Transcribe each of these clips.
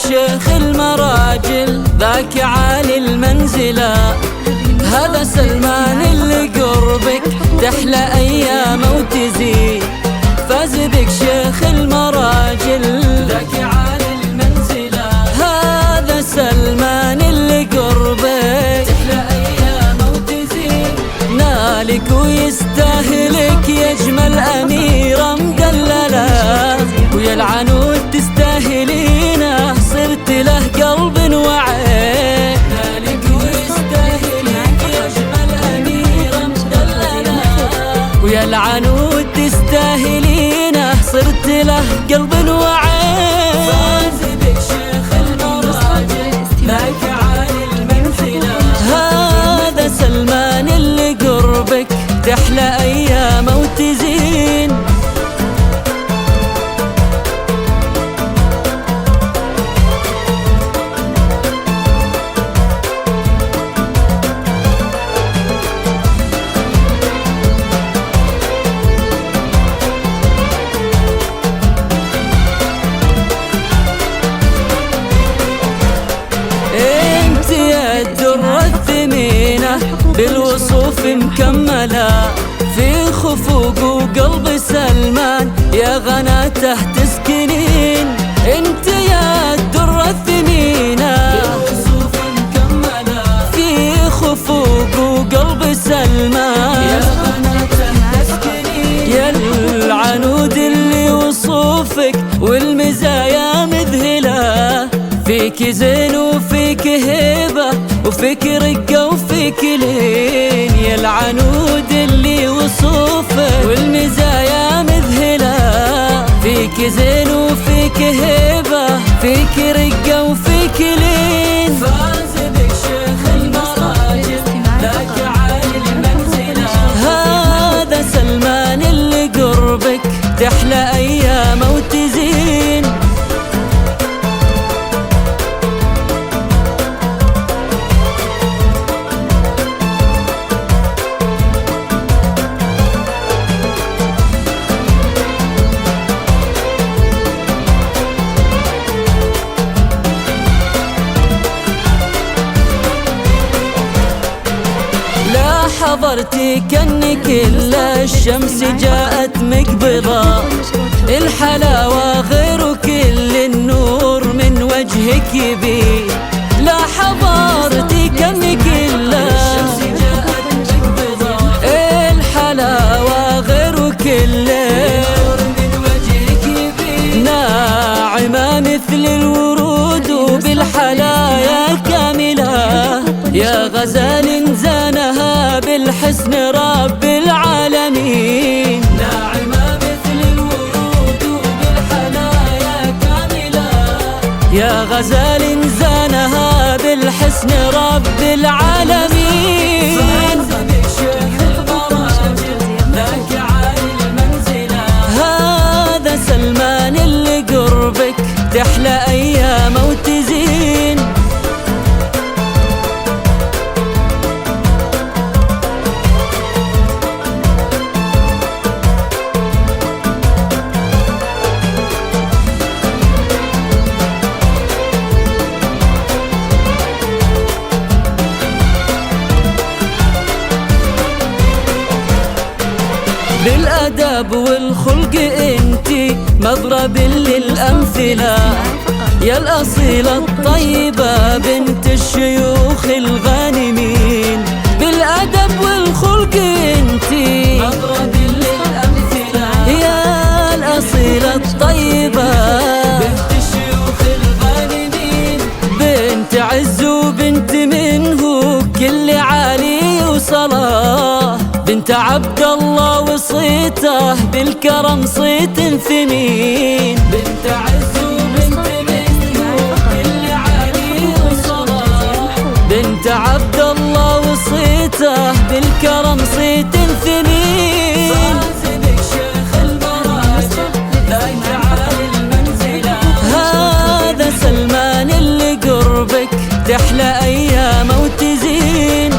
شيخ المراجل ذاك عالي المنزلة، هذا سلمان اللي قربك تحلى أيامه وتزيد. فاز بك شيخ المراجل ذاك عالي المنزلة، هذا سلمان اللي قربك تحلى أيامه وتزيد. نالك ويستاهلك يا أجمل أميرة مدللة، ويا العنود تستاهلينه صرت له قلب وعين. نالك ويستاهلك يا أجمل أميرة مدللة، ويا العنود تستاهلينه صرت له قلب وعين. فاز بك شيخ المراجل ذاك عالي المنزلة، هذا سلمان اللي قربك تحلى أيامه وتزين. بالوصوف مكملة في خفوق وقلب سلمان، يا غناته تسكنين انت يا الدرة الثمينة. بالوصوف مكملة في خفوق وقلب سلمان، يا غناته تسكنين. يا العنود اللي وصوفك والمزايا مذهلة، فيك زين وفيك هيبة وفيك رقة وفيك لين. يا العنود اللي وصوفك والمزايا مذهلة، فيك زين وفيك هيبة فيك رقة وفيك لين. فاز بك شيخ المراجل ذاك عالي المنزلة، هذا سلمان اللي قربك تحلى أيامه وتزين. حضرتي كأنك إلا الشمس جاءت مقبضة، الحلاوة غير كل النور من وجهك يبين. لا حضرتي كأنك إلا الشمس جاءت مقبضة، الحلاوة غير كل النور من وجهك يبين. ناعمة مثل الورود وبالحلايا كاملة، يا غزال زانها بالحسن رب العالمين. ناعمة مثل الورود وبالحنايا كاملة، يا غزال زانها بالحسن رب العالمين. فاز بك شيخ المراجل ذاك عالي المنزلة، هذا سلمان اللي قربك تحلى أيامه وتزين. بالأدب والخلق انتي مضرب للأمثلة، يا الأصيلة الطيبة بنت الشيوخ الغانمين. بالأدب والخلق انتي مضرب للأمثلة، يا الأصيلة الطيبة بنت الشيوخ الغانمين. بنت عز وبنت منه كل عالي وصلاة، بنت عبد الله وصيته بالكرم صيت ثمين. بنت عز وبنت منه كل عالي وصلاة، بنت عبد الله وصيته بالكرم صيت ثمين. فاتبك شيخ المراجل ذاك عالي المنزلة، هذا سلمان اللي قربك تحلى أيامه وتزين.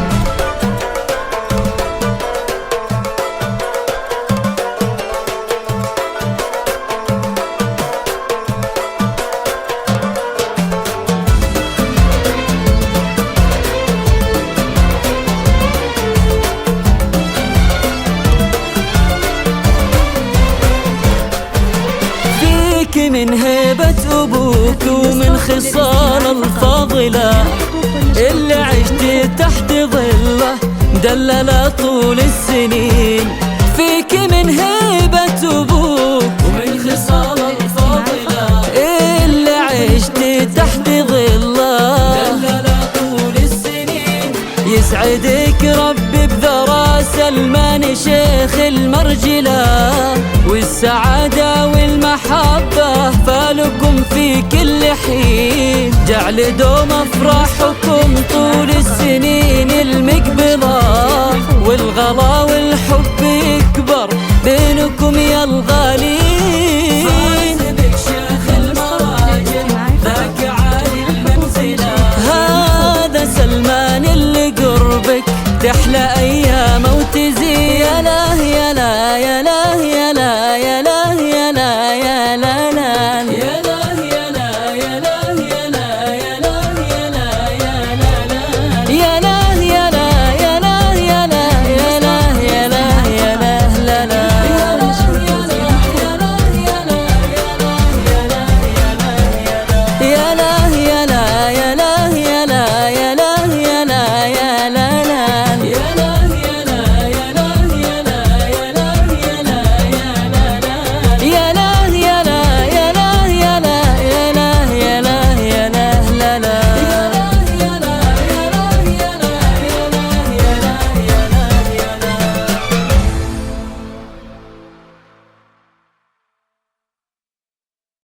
من هيبة أبوك ومن خصال الفاضلة اللي عشت تحت ظله مدللة طول السنين. فيك من هيبة أبوك ومن خصال الفاضلة اللي عشت تحت ظله مدللة طول السنين. يسعدك ربي بذرى سلمان شيخ المرجلة، والسعادة والمحبة فالكم في كل حين. جعل دوم أفراحكم طول السنين المقبلة، والغلا والحب يكبر بينكم يا الغالين. فاتبك شيخ المراجل ذاك عالي المنزلة، هذا سلمان اللي قربك تحلى أيامه وتزين. يا لا يا لا يا لا